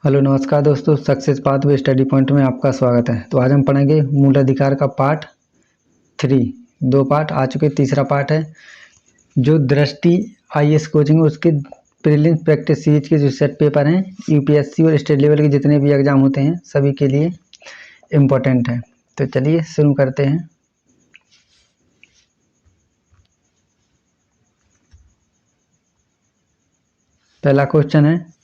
Hello नमस्कार दोस्तों, success pathway study point में आपका स्वागत है। तो आज हम पढ़ेंगे मूल अधिकार का पार्ट 3। 2 पार्ट आ चुके, तीसरा पार्ट है जो दृष्टि आईएएस कोचिंग है उसके प्रीलिम्स प्रैक्टिस सीरीज के जो सेट पेपर हैं यूपीएससी और स्टेट लेवल के जितने भी एग्जाम होते हैं सभी के लिए इम्पोर्टेंट है। तो चलिए शुरू करते हैं। पहला क्वेश्चन है,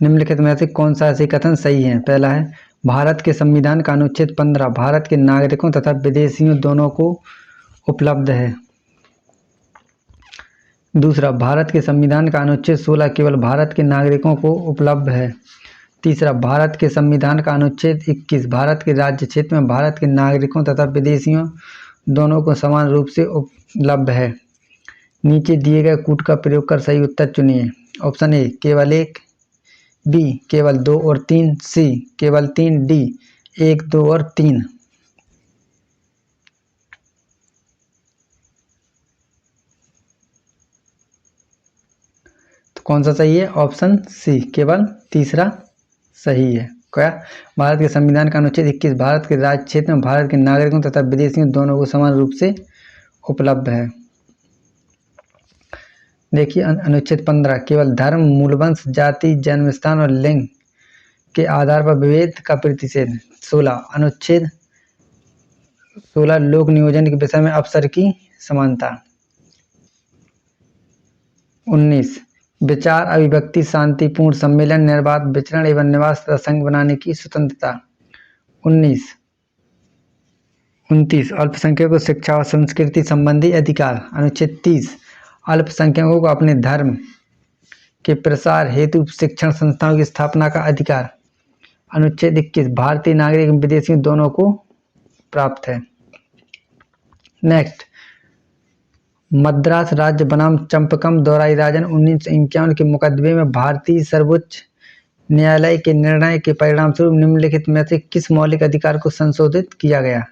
निम्नलिखित में से कौन सा ऐसे कथन सही है। पहला है, भारत के संविधान का अनुच्छेद 15 भारत के नागरिकों तथा विदेशियों दोनों को उपलब्ध है। दूसरा, भारत के संविधान का अनुच्छेद 16 केवल भारत के नागरिकों को उपलब्ध है। तीसरा, भारत के संविधान का अनुच्छेद 21 भारत के राज्य क्षेत्र में भारत के नागरिकों तथा विदेशियों दोनों को समान रूप से उपलब्ध है। नीचे दिए गए कूट का प्रयोग कर सही उत्तर चुनिए। ऑप्शन ए केवल 1, बी केवल 2 और 3, सी केवल 3, डी 1, 2 और 3। तो कौन सा सही है? ऑप्शन सी केवल तीसरा सही है। क्या? भारत के संविधान का अनुच्छेद 21 भारत के राज्य क्षेत्र में भारत के नागरिकों तथा विदेशियों दोनों को समान रूप से उपलब्ध है। देखिए, अनुच्छेद 15 केवल धर्म, मूलवंश, जाति, जन्म स्थान और लिंग के आधार पर विभेद का प्रतिषेध। 16 अनुच्छेद 16 लोक नियोजन के विषय में अवसर की समानता। 19 विचार, अभिव्यक्ति, शांतिपूर्ण सम्मेलन, निर्बाध विचरण एवं निवास तथा संघ बनाने की स्वतंत्रता। 29 अल्पसंख्यकों को शिक्षा और संस्कृति संबंधी अधिकार। अनुच्छेद 30 अल्पसंख्यकों को अपने धर्म के प्रसार हेतु शिक्षण संस्थाओं की स्थापना का अधिकार। अनुच्छेद 21 भारतीय नागरिक एवं विदेशियों दोनों को प्राप्त है। नेक्स्ट, मद्रास राज्य बनाम चंपकम दोराईराजन 1951 के मुकदमे में भारतीय सर्वोच्च न्यायालय के निर्णय के परिणामस्वरूप निम्नलिखित में से किस मौलिक अधिकार को संशोधित किया गया।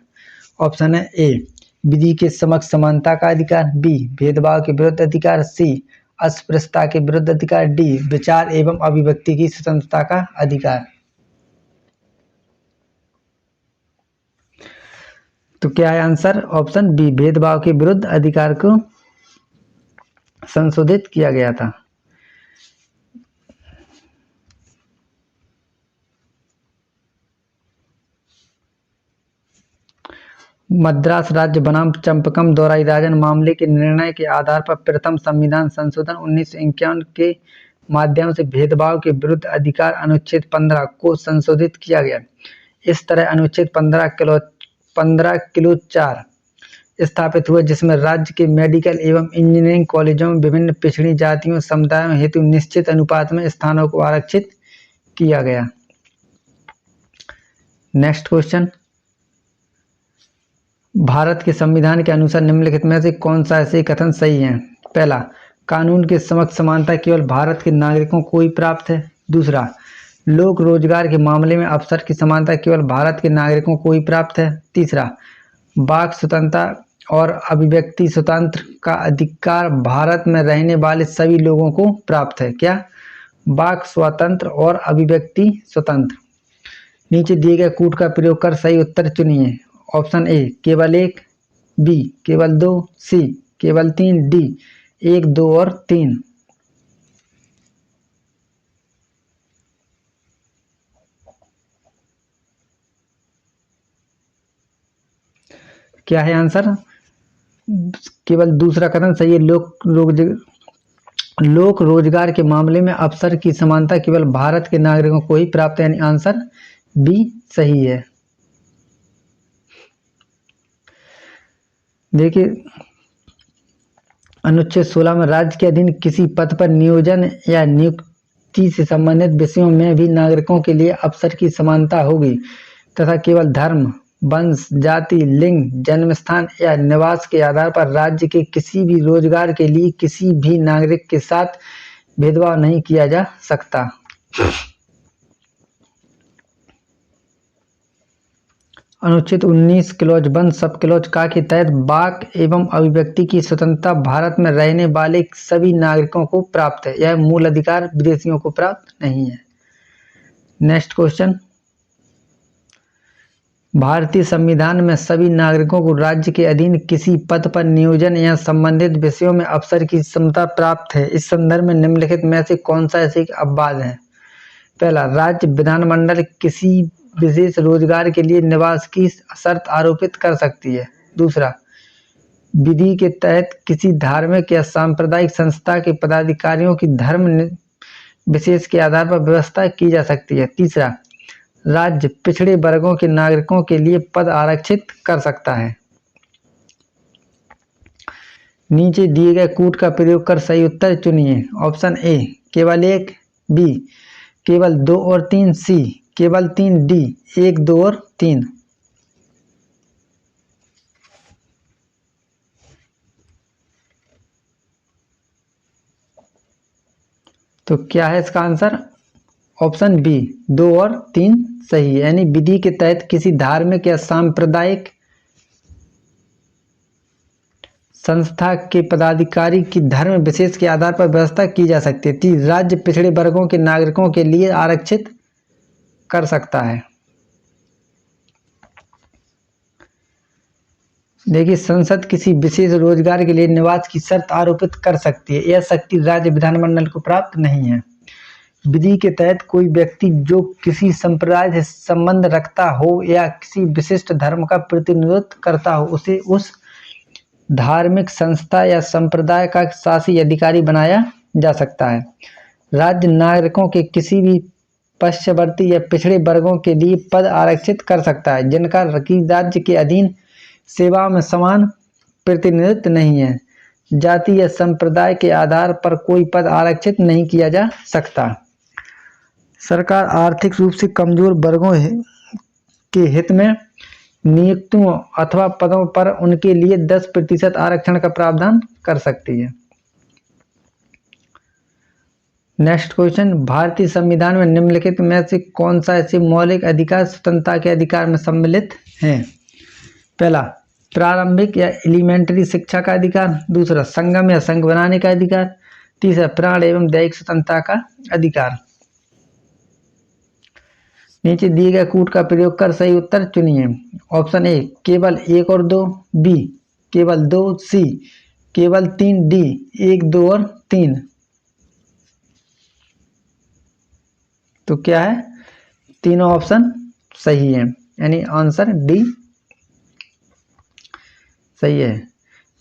ऑप्शन है ए विधि के समक्ष समानता का अधिकार, बी भेदभाव के विरुद्ध अधिकार, सी अस्पृश्यता के विरुद्ध अधिकार, डी विचार एवं अभिव्यक्ति की स्वतंत्रता का अधिकार। तो क्या है आंसर? ऑप्शन बी भेदभाव के विरुद्ध अधिकार को संशोधित किया गया था। मद्रास राज्य बनाम चंपकम दोराईराजन मामले के निर्णय के आधार पर प्रथम संविधान संशोधन 1951 के माध्यम से भेदभाव के विरुद्ध अधिकार अनुच्छेद 15 को संशोधित किया गया। इस तरह अनुच्छेद 15 किलो 4 स्थापित हुआ, जिसमें राज्य के मेडिकल एवं इंजीनियरिंग कॉलेजों में विभिन्न पिछड़ी जातियों समुदायों हेतु निश्चित अनुपात में स्थानों को आरक्षित किया गया। नेक्स्ट क्वेश्चन, भारत के संविधान के अनुसार निम्नलिखित में से कौन सा ऐसे कथन सही है। पहला, कानून के समक्ष समानता केवल भारत के नागरिकों को ही प्राप्त है। दूसरा, लोक रोजगार के मामले में अवसर की समानता केवल भारत के नागरिकों को ही प्राप्त है। तीसरा, वाक स्वतंत्रता और अभिव्यक्ति स्वतंत्र का अधिकार भारत में रहने वाले सभी लोगों को प्राप्त है। क्या? वाक स्वतंत्र और अभिव्यक्ति स्वतंत्र। नीचे दिए गए कूट का प्रयोग कर सही उत्तर चुनिए। ऑप्शन ए केवल 1, बी केवल 2, सी केवल 3, डी 1, 2 और 3। क्या है आंसर? केवल दूसरा कथन सही है। लोक रोजगार के मामले में अवसर की समानता केवल भारत के नागरिकों को ही प्राप्त है, यानी आंसर बी सही है। देखिए, अनुच्छेद 16 में राज्य के अधीन किसी पद पर नियोजन या नियुक्ति से संबंधित विषयों में भी नागरिकों के लिए अवसर की समानता होगी तथा केवल धर्म, वंश, जाति, लिंग, जन्म स्थान या निवास के आधार पर राज्य के किसी भी रोजगार के लिए किसी भी नागरिक के साथ भेदभाव नहीं किया जा सकता। अनुच्छेद 19 क्लॉज 1 सब क्लॉज का के तहत वाक एवं अभिव्यक्ति की स्वतंत्रता भारत में रहने वाले सभी नागरिकों को प्राप्त है। यह मूल अधिकार विदेशियों को प्राप्त नहीं है। नेक्स्ट क्वेश्चन, भारतीय संविधान में सभी नागरिकों को राज्य के अधीन किसी पद पर नियोजन या संबंधित विषयों में अवसर की क्षमता प्राप्त है। इस संदर्भ में निम्नलिखित में से कौन सा ऐसे अपवाद है? पहला, राज्य विधानमंडल किसी विशेष रोजगार के लिए निवास की शर्त आरोपित कर सकती है। दूसरा, विधि के तहत किसी धार्मिक या सांप्रदायिक संस्था के पदाधिकारियों की धर्म विशेष के आधार पर व्यवस्था की जा सकती है। तीसरा, राज्य पिछड़े वर्गों के नागरिकों के लिए पद आरक्षित कर सकता है। नीचे दिए गए कूट का प्रयोग कर सही उत्तर चुनिए। ऑप्शन ए केवल 1, बी केवल 2 और 3, सी केवल 3, डी 1, 2 और 3। तो क्या है इसका आंसर? ऑप्शन बी 2 और 3 सही है। यानी विधि के तहत किसी धार्मिक या सांप्रदायिक संस्था के पदाधिकारी की धर्म विशेष के आधार पर व्यवस्था की जा सकती है। 3, राज्य पिछड़े वर्गों के नागरिकों के लिए आरक्षित कर सकता है। देखिए, संसद किसी विशेष रोजगार के लिए निवास की शर्त आरोपित कर सकती है। यह शक्ति राज्य विधानमंडल को प्राप्त नहीं है। विधि के तहत कोई व्यक्ति जो किसी संप्रदाय से संबंध रखता हो या किसी विशिष्ट धर्म का प्रतिनिधित्व करता हो, उसे उस धार्मिक संस्था या संप्रदाय का शासी अधिकारी बनाया जा सकता है। राज्य नागरिकों के किसी भी पश्चवर्ती या पिछड़े वर्गों के लिए पद आरक्षित कर सकता है जिनका राज्य के अधीन सेवा में समान प्रतिनिधित्व नहीं है। जाति या संप्रदाय के आधार पर कोई पद आरक्षित नहीं किया जा सकता। सरकार आर्थिक रूप से कमजोर वर्गों के हित में नियुक्तियों अथवा पदों पर उनके लिए 10% आरक्षण का प्रावधान कर सकती है। नेक्स्ट क्वेश्चन, भारतीय संविधान में निम्नलिखित में से कौन सा ऐसे मौलिक अधिकार स्वतंत्रता के अधिकार में सम्मिलित है? पहला, प्रारंभिक या एलिमेंट्री शिक्षा का अधिकार। दूसरा, संगम या संघ बनाने का अधिकार। तीसरा, प्राण एवं दैहिक स्वतंत्रता का अधिकार। नीचे दिए गए कूट का प्रयोग कर सही उत्तर चुनिए। ऑप्शन ए केवल 1 और 2, बी केवल 2, सी केवल 3, डी 1, 2 और 3। तो क्या है? तीनों ऑप्शन सही है, यानी आंसर डी सही है।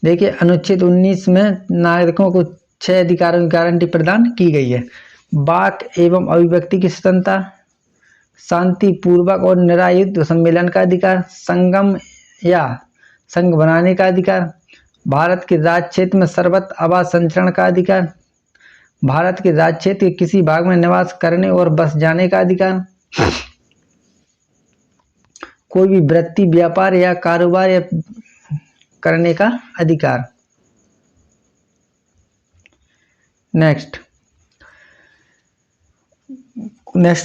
देखिए, अनुच्छेद 19 में नागरिकों को 6 अधिकारों की गारंटी प्रदान की गई है। वाक एवं अभिव्यक्ति की स्वतंत्रता, शांतिपूर्वक और निरायुध सम्मेलन का अधिकार, संगम या संघ बनाने का अधिकार, भारत के राज्य क्षेत्र में सर्वत्र आवास संचरण का अधिकार, भारत के राज्य क्षेत्र के किसी भाग में निवास करने और बस जाने का अधिकार, कोई भी वृत्ति, व्यापार या कारोबार या करने का अधिकार। नेक्स्ट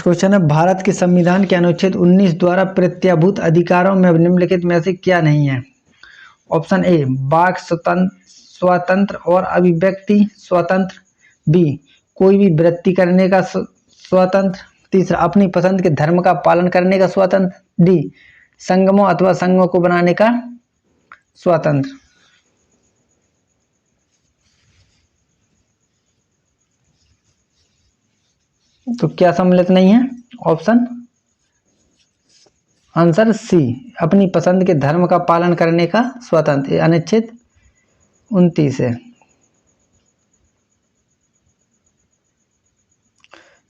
क्वेश्चन है, भारत के संविधान के अनुच्छेद 19 द्वारा प्रत्याभूत अधिकारों में निम्नलिखित में से क्या नहीं है? ऑप्शन ए वाक स्वतंत्र और अभिव्यक्ति स्वतंत्र। बी कोई भी वृत्ति करने का स्वतंत्र। तीसरा, अपनी पसंद के धर्म का पालन करने का स्वतंत्र। डी संगमों अथवा संघों को बनाने का स्वतंत्र। तो क्या सम्मिलित नहीं है? ऑप्शन आंसर सी, अपनी पसंद के धर्म का पालन करने का स्वतंत्र, अनुच्छेद 29 है।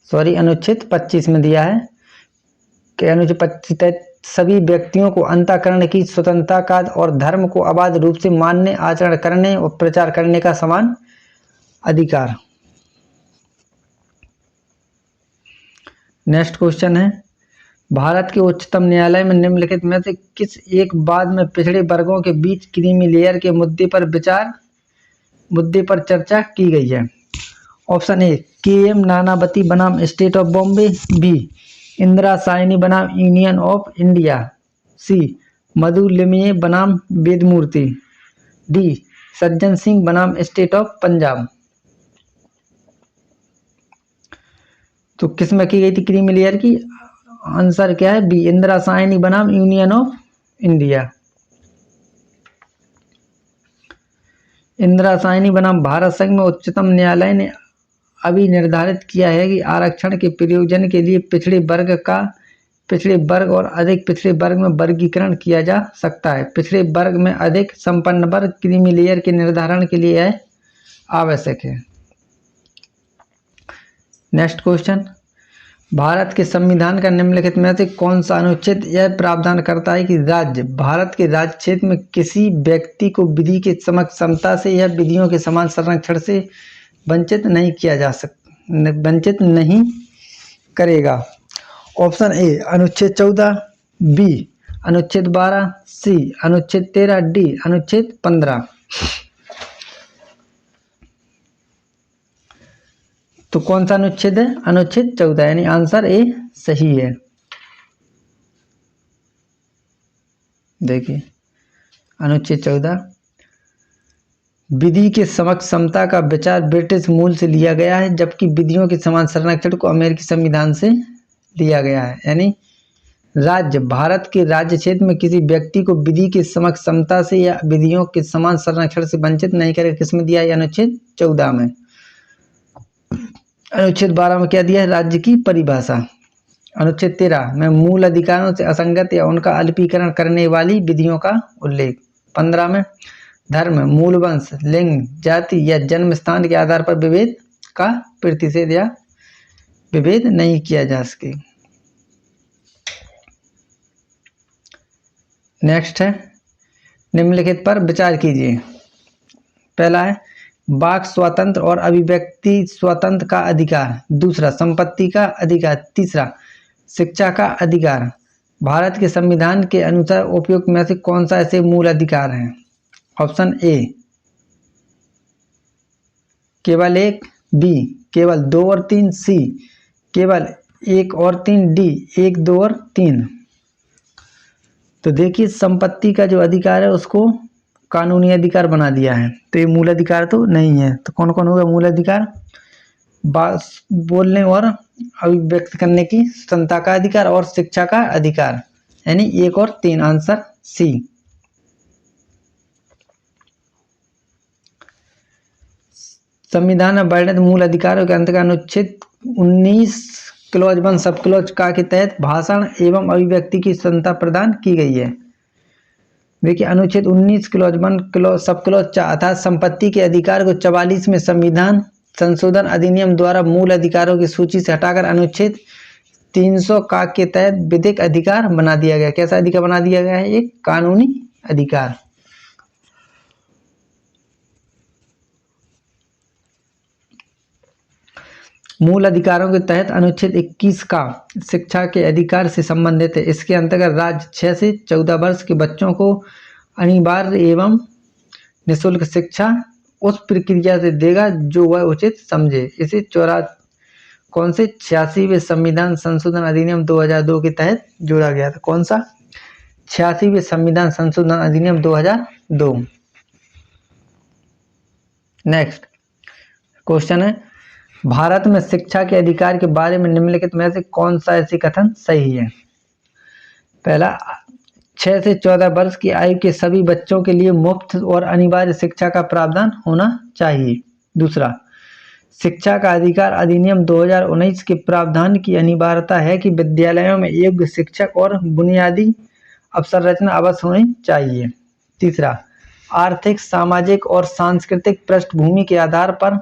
सॉरी, अनुच्छेद 25 में दिया है कि अनुच्छेद 25 तहत सभी व्यक्तियों को अंतःकरण की स्वतंत्रता का और धर्म को अबाध रूप से मानने, आचरण करने और प्रचार करने का समान अधिकार। नेक्स्ट क्वेश्चन है, भारत के उच्चतम न्यायालय में निम्नलिखित में से किस एक वाद में पिछड़े वर्गों के बीच क्रीमी लेयर के मुद्दे पर चर्चा की गई है? Option A K M. नानावती बनाम state of Bombay. B Indira Sawhney बनाम union of India. C Madhu Limaye बनाम वेदमूर्ति। डी सज्जन सिंह बनाम स्टेट ऑफ पंजाब। तो किस में की गई थी क्रीमी लेयर की? आंसर क्या है? बी, इंदिरा साइनी बनाम union of India. Indira Sawhney बनाम भारत संघ में उच्चतम न्यायालय ने अभी निर्धारित किया है कि आरक्षण के प्रयोजन के लिए पिछड़े वर्ग और अधिक पिछड़े वर्ग में वर्गीकरण किया जा सकता है। पिछड़े वर्ग में अधिक संपन्न वर्ग क्रीमी लेयर के निर्धारण के लिए यह आवश्यक है। नेक्स्ट क्वेश्चन, भारत के संविधान का निम्नलिखित में से कौन सा अनुच्छेद यह प्रावधान करता है कि भारत के राज्य क्षेत्र में किसी व्यक्ति को विधि के समक्ष समता से या विधियों के समान संरक्षण से वंचित नहीं करेगा? ऑप्शन ए अनुच्छेद 14, बी अनुच्छेद 12, सी अनुच्छेद 13, डी अनुच्छेद 15। तो कौन सा अनुच्छेद है? अनुच्छेद 14, यानी आंसर ए सही है। देखिए अनुच्छेद 14, विधि के समक्ष समता का विचार ब्रिटिश मूल से लिया गया है, जबकि विधियों के समान संरक्षण को अमेरिकी संविधान से लिया गया है। यानी भारत के राज्य क्षेत्र में किसी व्यक्ति को विधि के समक्ष समता से या विधियों के समान संरक्षण से वंचित नहीं करेगा। किसमें दिया है? अनुच्छेद 14 में। अनुच्छेद 12 में क्या दिया है? राज्य की परिभाषा। अनुच्छेद 13 में मूल अधिकारों से असंगत या उनका अल्पीकरण करने वाली विधियों का उल्लेख। 15 में धर्म, मूल वंश, लिंग, जाति या जन्म स्थान के आधार पर विभेद का प्रतिषेध या विभेद नहीं किया जा सके। नेक्स्ट है, निम्नलिखित पर विचार कीजिए। पहला है वाक स्वातंत्र और अभिव्यक्ति स्वातंत्र का अधिकार। दूसरा, संपत्ति का अधिकार। तीसरा, शिक्षा का अधिकार। भारत के संविधान के अनुसार उपयुक्त में से कौन सा ऐसे मूल अधिकार है? ऑप्शन ए केवल 1, बी केवल 2 और 3, सी केवल 1 और 3, डी 1, 2 और 3। तो देखिए संपत्ति का जो अधिकार है उसको कानूनी अधिकार बना दिया है, तो ये मूल अधिकार तो नहीं है। तो कौन कौन होगा मूल अधिकार? बोलने और अभिव्यक्त करने की स्वतंत्रता का अधिकार और शिक्षा का अधिकार, यानी 1 और 3, आंसर सी। संविधान में वर्णित मूल अधिकारों के अंतर्गत अनुच्छेद 19 क्लॉज 1 सब क्लॉज का के तहत भाषण एवं अभिव्यक्ति की स्वतंत्रता प्रदान की गई है। देखिए अनुच्छेद 19 क्लॉज 1 सब क्लॉज 4 अर्थात संपत्ति के अधिकार को 44 में संविधान संशोधन अधिनियम द्वारा मूल अधिकारों की सूची से हटाकर अनुच्छेद 300 का के तहत विधिक अधिकार बना दिया गया। कैसा अधिकार बना दिया गया है? एक कानूनी अधिकार। मूल अधिकारों के तहत अनुच्छेद 21 का शिक्षा के अधिकार से संबंधित है। इसके अंतर्गत राज्य 6 से 14 वर्ष के बच्चों को अनिवार्य एवं निःशुल्क शिक्षा उस प्रक्रिया से देगा जो वह उचित समझे। इसे 86वें संविधान संशोधन अधिनियम 2002 के तहत जोड़ा गया था। कौन सा? 86वें संविधान संशोधन अधिनियम 2002। नेक्स्ट क्वेश्चन है, भारत में शिक्षा के अधिकार के बारे में निम्नलिखित में से कौन सा ऐसी कथन सही है? पहला, 6 से 14 वर्ष की आयु के सभी बच्चों के लिए मुफ्त और अनिवार्य शिक्षा का प्रावधान होना चाहिए। दूसरा, शिक्षा का अधिकार अधिनियम 2019 के प्रावधान की अनिवार्यता है कि विद्यालयों में योग्य शिक्षक और बुनियादी अवसंरचना अवश्य होनी चाहिए। तीसरा, आर्थिक, सामाजिक और सांस्कृतिक पृष्ठभूमि के आधार पर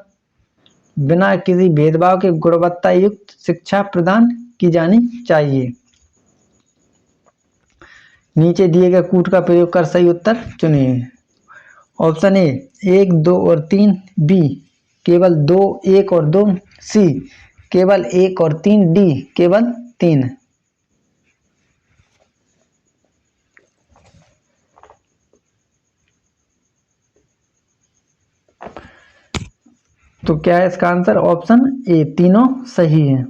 बिना किसी भेदभाव के गुणवत्ता युक्त शिक्षा प्रदान की जानी चाहिए। नीचे दिए गए कूट का प्रयोग कर सही उत्तर चुनिए। ऑप्शन ए 1, 2 और 3, बी केवल 2, 1 और 2, सी केवल 1 और 3, डी केवल 3। तो क्या है इसका आंसर? ऑप्शन ए, तीनों सही है।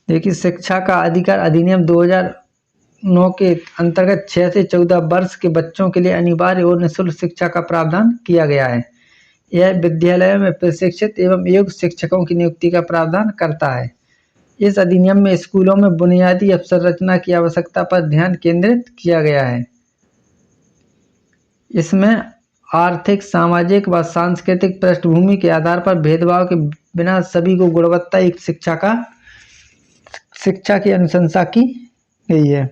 देखिए शिक्षा का अधिकार अधिनियम 9 के अंतर्गत 6 से 14 वर्ष के बच्चों के लिए अनिवार्य और निःशुल्क शिक्षा का प्रावधान किया गया है। यह विद्यालयों में प्रशिक्षित एवं योग्य शिक्षकों की नियुक्ति का प्रावधान करता है। इस अधिनियम में स्कूलों में बुनियादी अवसंरचना की आवश्यकता पर ध्यान केंद्रित किया गया है। इसमें आर्थिक, सामाजिक व सांस्कृतिक पृष्ठभूमि के आधार पर भेदभाव के बिना सभी को गुणवत्तायुक्त शिक्षा की अनुशंसा की गई है।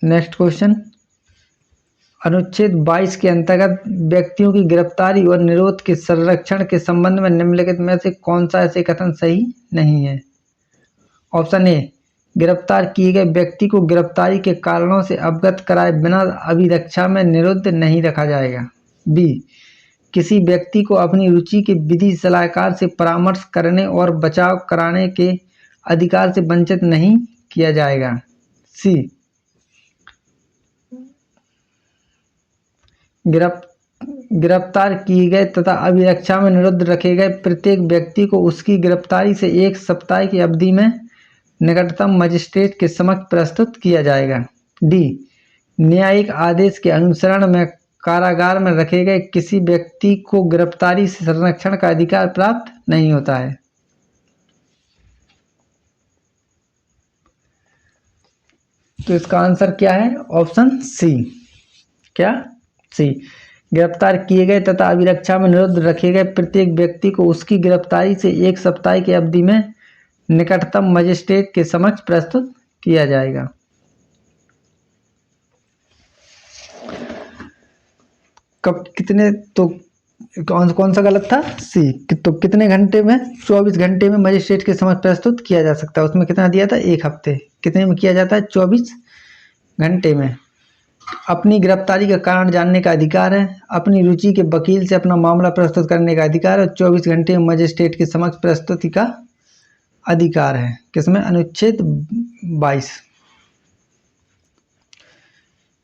नेक्स्ट क्वेश्चन, अनुच्छेद 22 के अंतर्गत व्यक्तियों की गिरफ्तारी और निरोध के संरक्षण के संबंध में निम्नलिखित में से कौन सा ऐसे कथन सही नहीं है? ऑप्शन ए, गिरफ्तार किए गए व्यक्ति को गिरफ्तारी के कारणों से अवगत कराए बिना अभिरक्षा में निरुद्ध नहीं रखा जाएगा। बी, किसी व्यक्ति को अपनी रुचि के विधि सलाहकार से परामर्श करने और बचाव कराने के अधिकार से वंचित नहीं किया जाएगा। सी, गिरफ्तार किए गए तथा अभिरक्षा में निरुद्ध रखे गए प्रत्येक व्यक्ति को उसकी गिरफ्तारी से 1 सप्ताह की अवधि में निकटतम मजिस्ट्रेट के समक्ष प्रस्तुत किया जाएगा। डी, न्यायिक आदेश के अनुसरण में कारागार में रखे गए किसी व्यक्ति को गिरफ्तारी से संरक्षण का अधिकार प्राप्त नहीं होता है। तो इसका आंसर क्या है? Option C. क्या? सी, गिरफ्तार किए गए तथा अभिरक्षा में निरुद्ध रखे गए प्रत्येक व्यक्ति को उसकी गिरफ्तारी से 1 सप्ताह की अवधि में निकटतम मजिस्ट्रेट के समक्ष प्रस्तुत किया जाएगा। कब, कितने, तो कौन सा गलत था? सी। तो कितने घंटे में? 24 घंटे में मजिस्ट्रेट के समक्ष प्रस्तुत किया जा सकता है। उसमें कितना दिया था? 1 हफ्ते। कितने में किया जाता है? 24 घंटे में। अपनी गिरफ्तारी का कारण जानने का अधिकार है, अपनी रुचि के वकील से अपना मामला प्रस्तुत करने का अधिकार है, 24 घंटे में मजिस्ट्रेट के समक्ष प्रस्तुति का अधिकार है। किसमें? अनुच्छेद 22।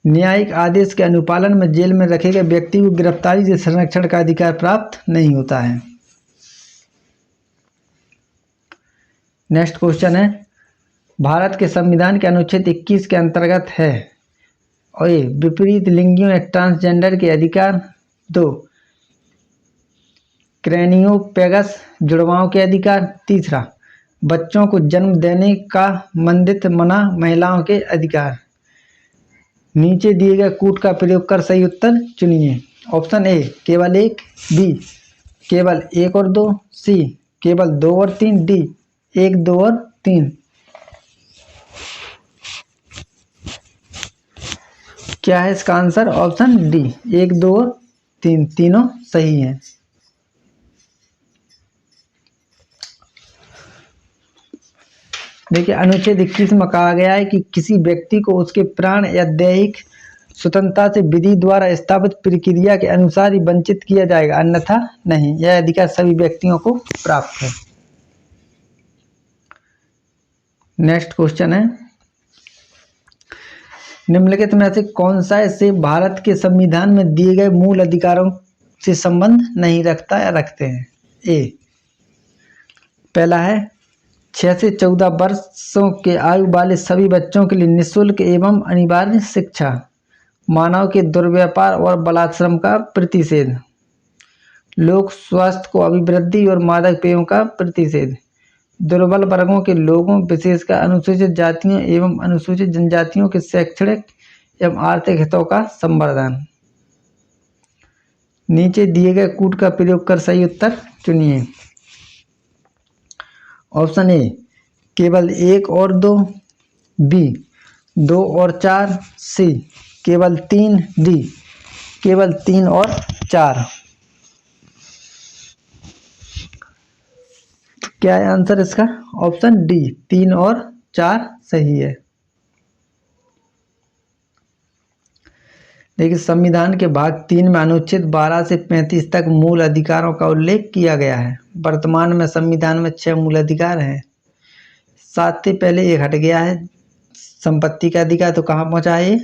न्यायिक आदेश के अनुपालन में जेल में रखे गए व्यक्ति को गिरफ्तारी से संरक्षण का अधिकार प्राप्त नहीं होता है। नेक्स्ट क्वेश्चन है, भारत के संविधान के अनुच्छेद 21 के अंतर्गत है और ये विपरीत लिंगियों या ट्रांसजेंडर के अधिकार। 2, क्रेनियोपैगस जुड़वाओं के अधिकार। तीसरा, बच्चों को जन्म देने का मंदित मना महिलाओं के अधिकार। नीचे दिए गए कूट का प्रयोग कर सही उत्तर चुनिए। ऑप्शन ए, केवल 1। बी, केवल 1 और 2। सी, केवल 2 और 3। डी, 1, 2 और 3। क्या है इसका आंसर? ऑप्शन डी, 1, 2 और 3, तीनों सही हैं। देखिए, अनुच्छेद 21 में कहा गया है कि किसी व्यक्ति को उसके प्राण या दैहिक स्वतंत्रता से विधि द्वारा स्थापित प्रक्रिया के अनुसार ही वंचित किया जाएगा, अन्यथा नहीं। यह अधिकार सभी व्यक्तियों को प्राप्त है। नेक्स्ट क्वेश्चन है, निम्नलिखित में से कौन सा से भारत के संविधान में दिए गए मूल अधिकारों से संबंध नहीं रखता या रखते हैं? ए, पहला है 6 से 14 वर्षों के आयु वाले सभी बच्चों के लिए निःशुल्क एवं अनिवार्य शिक्षा। मानव के दुर्व्यापार और बलात्श्रम का प्रतिषेध। लोक स्वास्थ्य को अभिवृद्धि और मादक पेयों का प्रतिषेध। दुर्बल वर्गों के लोगों, विशेषकर अनुसूचित जातियों एवं अनुसूचित जनजातियों के शैक्षणिक एवं आर्थिक हितों का संवर्धन। नीचे दिए गए कूट का प्रयोग कर सही उत्तर चुनिए। ऑप्शन ए, केवल 1 और 2। बी, 2 और 4। सी, केवल 3। डी, केवल 3 और 4। क्या है आंसर इसका? ऑप्शन डी, 3 और 4 सही है। देखिए, संविधान के भाग 3 में अनुच्छेद 12 से 35 तक मूल अधिकारों का उल्लेख किया गया है। वर्तमान में संविधान में 6 मूल अधिकार हैं। 7 से पहले 1 हट गया है, संपत्ति का अधिकार। तो कहाँ पहुंचा है ये?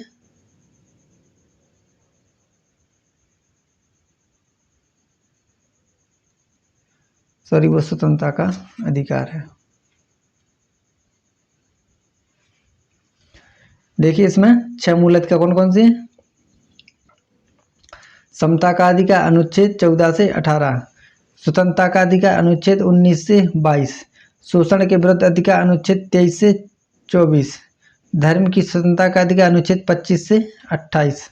सॉरी, वो स्वतंत्रता का अधिकार है। देखिए इसमें 6 मूलाधिकार कौन कौन से हैं? समता का अधिकार अनुच्छेद 14 से 18, स्वतंत्रता का अधिकार अनुच्छेद 19 से 22, शोषण के विरुद्ध अधिकार अनुच्छेद 23 से 24, धर्म की स्वतंत्रता का अधिकार अनुच्छेद 25 से 28,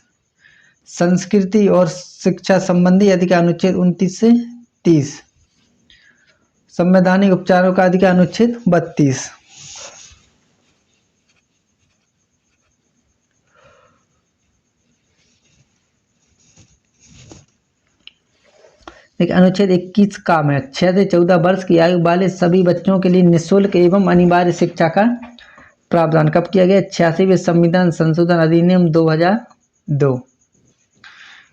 संस्कृति और शिक्षा संबंधी अधिकार अनुच्छेद 29 से 30, संवैधानिक उपचारों का अधिकार अनुच्छेद 32। देखिए अनुच्छेद 21 का में 6 से 14 वर्ष की आयु वाले सभी बच्चों के लिए निःशुल्क एवं अनिवार्य शिक्षा का प्रावधान कब किया गया? 86वें संविधान संशोधन अधिनियम 2002।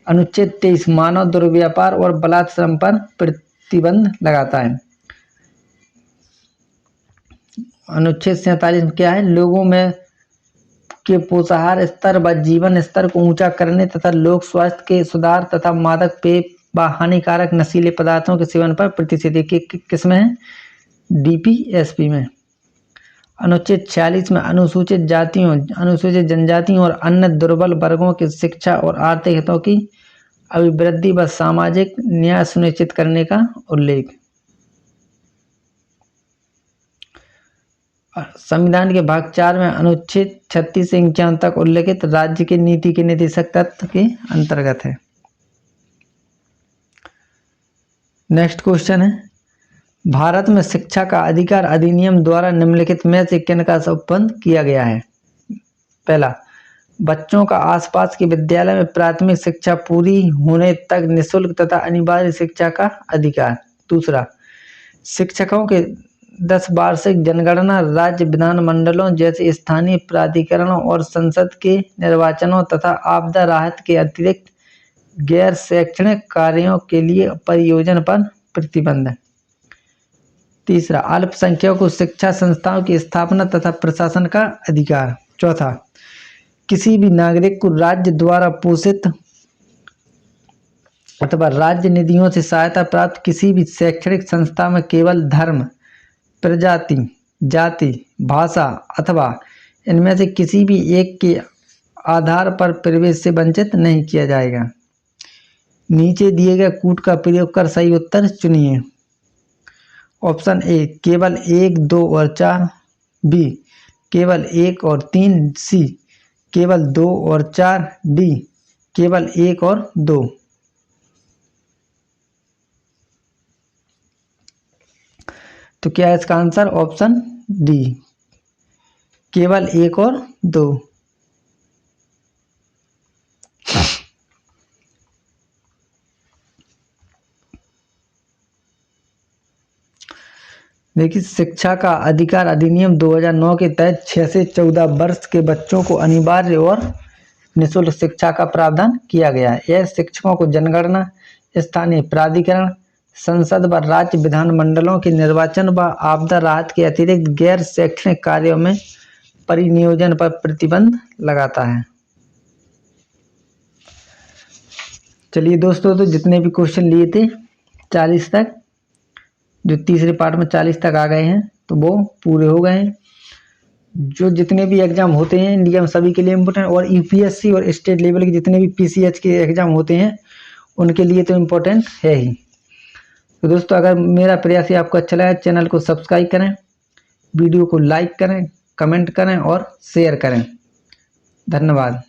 अनुच्छेद 23 मानव दुर्व्यापार और बलात् श्रम पर प्रतिबंध लगाता है। अनुच्छेद 47 क्या है? लोगों में के पोषाहार स्तर व जीवन स्तर को ऊंचा करने तथा लोक स्वास्थ्य के सुधार तथा मादक पेय व हानिकारक नशीले पदार्थों के सेवन पर प्रतिषेध किसमें है? DPSP में। अनुच्छेद 46 में अनुसूचित जातियों, अनुसूचित जनजातियों और अन्य दुर्बल वर्गों की शिक्षा और आर्थिक हितों की अभिवृद्धि व सामाजिक न्याय सुनिश्चित करने का उल्लेख। संविधान के भाग 4 में अनुच्छेद 36 से 51 तक उल्लेखित राज्य की नीति के निर्देशक तत्व के अंतर्गत है। नेक्स्ट क्वेश्चन है, भारत में शिक्षा का अधिकार अधिनियम द्वारा निम्नलिखित में से किन का उत्पन्न किया गया है? पहला, बच्चों का आसपास के विद्यालय में प्राथमिक शिक्षा पूरी होने तक निःशुल्क तथा अनिवार्य शिक्षा का अधिकार। दूसरा, शिक्षकों के 10 वार्षिक जनगणना राज्य विधानमंडलों जैसे स्थानीय प्राधिकरणों और संसद के निर्वाचनों तथा आपदा राहत के अतिरिक्त गैर शैक्षणिक कार्यों के लिए परियोजना पर प्रतिबंध। तीसरा, अल्पसंख्यकों शिक्षा संस्थाओं की स्थापना तथा प्रशासन का अधिकार। चौथा, किसी भी नागरिक को राज्य द्वारा पोषित अथवा राज्य निधियों से सहायता प्राप्त किसी भी शैक्षणिक संस्था में केवल धर्म, प्रजाति, जाति, भाषा अथवा इनमें से किसी भी एक के आधार पर प्रवेश से वंचित नहीं किया जाएगा। नीचे दिए गए कूट का प्रयोग कर सही उत्तर चुनिए। ऑप्शन ए केवल 1, 2 और 4, बी केवल 1 और 3, सी केवल 2 और 4, डी केवल 1 और 2। तो क्या है इसका आंसर? ऑप्शन डी केवल 1 और 2। देखिए शिक्षा का अधिकार अधिनियम 2009 के तहत 6 से 14 वर्ष के बच्चों को अनिवार्य और निःशुल्क शिक्षा का प्रावधान किया गया है। यह शिक्षकों को जनगणना, स्थानीय प्राधिकरण, संसद व राज्य विधानमंडलों के निर्वाचन व आपदा राहत के अतिरिक्त गैर शैक्षणिक कार्यों में परिनियोजन पर प्रतिबंध लगाता है। चलिए दोस्तों, तो जितने भी क्वेश्चन लिए थे 40 तक, जो तीसरे पार्ट में 40 तक आ गए हैं, तो वो पूरे हो गए हैं। जो जितने भी एग्जाम होते हैं इंडिया में सभी के लिए इम्पोर्टेंट, और यूपीएससी और स्टेट लेवल के जितने भी पीसीएच के एग्जाम होते हैं उनके लिए तो इम्पोर्टेंट है ही। तो दोस्तों, अगर मेरा प्रयास ही आपको अच्छा लगा, चैनल को सब्सक्राइब करें, वीडियो को लाइक करें, कमेंट करें और शेयर करें। धन्यवाद।